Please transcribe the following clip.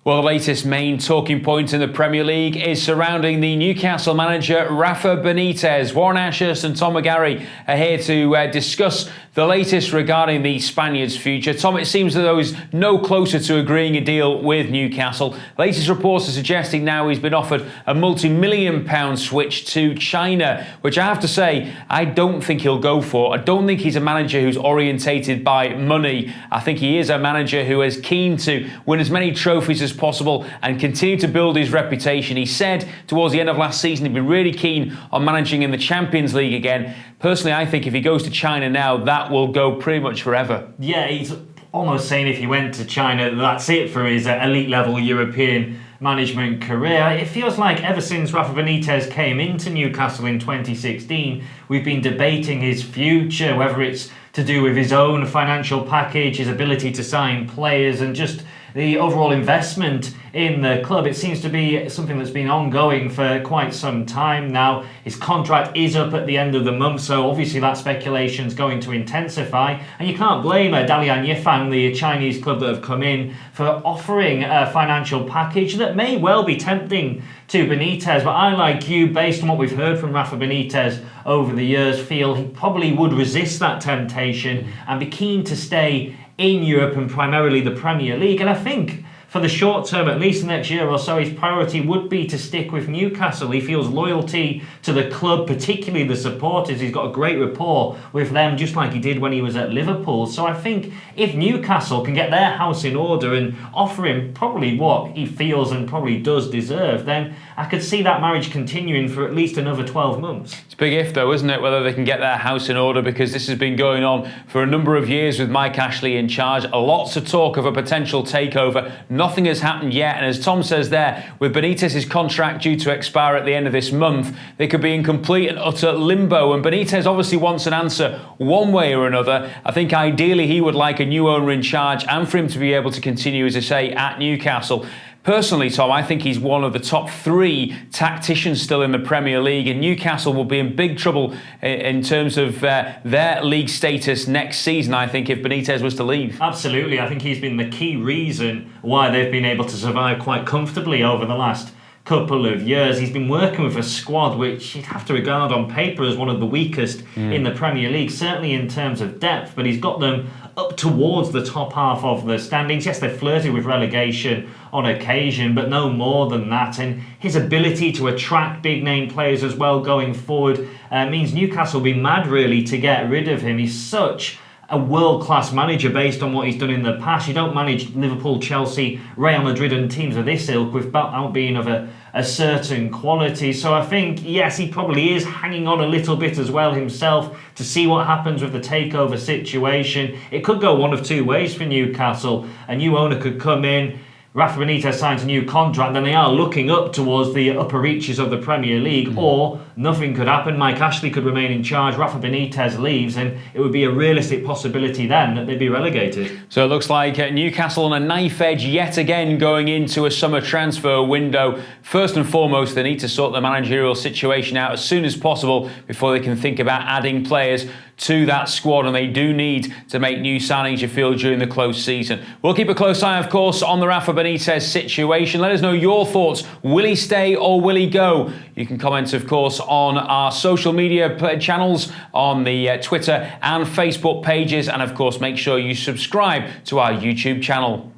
Well, the latest main talking point in the Premier League is surrounding the Newcastle manager Rafael Benitez. Warren Ashurst and Tom McGarry are here to discuss the latest regarding the Spaniard's future. Tom, it seems that though he's no closer to agreeing a deal with Newcastle. Latest reports are suggesting now he's been offered a multi-million-pound switch to China, which I have to say, I don't think he'll go for. I don't think he's a manager who's orientated by money. I think he is a manager who is keen to win as many trophies as possible and continue to build his reputation. He said towards the end of last season he'd be really keen on managing in the Champions League again. Personally, I think if he goes to China now, that will go pretty much forever. Yeah, he's almost saying if he went to China, that's it for his elite level European management career. It feels like ever since Rafa Benitez came into Newcastle in 2016, we've been debating his future, whether it's to do with his own financial package, his ability to sign players, and just the overall investment in the club. It seems to be something that's been ongoing for quite some time now. His contract is up at the end of the month, so obviously that speculation is going to intensify. And you can't blame Dalian Yifan, the Chinese club that have come in, for offering a financial package that may well be tempting to Benitez. But I, like you, based on what we've heard from Rafa Benitez over the years, feel he probably would resist that temptation and be keen to stay in Europe and primarily the Premier League. And I think for the short term, at least next year or so, his priority would be to stick with Newcastle. He feels loyalty to the club, particularly the supporters. He's got a great rapport with them, just like he did when he was at Liverpool. So I think if Newcastle can get their house in order and offer him probably what he feels and probably does deserve, then I could see that marriage continuing for at least another 12 months. It's a big if though, isn't it, whether they can get their house in order, because this has been going on for a number of years with Mike Ashley in charge. Lots of talk of a potential takeover. Nothing has happened yet, and as Tom says there, with Benitez's contract due to expire at the end of this month, they could be in complete and utter limbo, and Benitez obviously wants an answer one way or another. I think ideally he would like a new owner in charge and for him to be able to continue, as I say, at Newcastle. Personally, Tom, I think he's one of the top three tacticians still in the Premier League, and Newcastle will be in big trouble in terms of their league status next season, I think, if Benitez was to leave. Absolutely. I think he's been the key reason why they've been able to survive quite comfortably over the last couple of years. He's been working with a squad which you'd have to regard on paper as one of the weakest in the Premier League, certainly in terms of depth, but he's got them up towards the top half of the standings. Yes, they've flirted with relegation on occasion, but no more than that. And his ability to attract big name players as well going forward means Newcastle will be mad really to get rid of him. He's such a world-class manager based on what he's done in the past. You don't manage Liverpool, Chelsea, Real Madrid and teams of this ilk without being of a certain quality. So I think, yes, he probably is hanging on a little bit as well himself to see what happens with the takeover situation. It could go one of two ways for Newcastle. A new owner could come in, Rafa Benitez signs a new contract, then they are looking up towards the upper reaches of the Premier League, or nothing could happen. Mike Ashley could remain in charge, Rafa Benitez leaves, and it would be a realistic possibility then that they'd be relegated. So it looks like Newcastle on a knife edge yet again going into a summer transfer window. First and foremost, they need to sort the managerial situation out as soon as possible before they can think about adding players to that squad, and they do need to make new signings, you feel, during the close season. We'll keep a close eye, of course, on the Rafa Benitez situation. Let us know your thoughts. Will he stay or will he go? You can comment, of course, on our social media channels, on the Twitter and Facebook pages, and of course make sure you subscribe to our YouTube channel.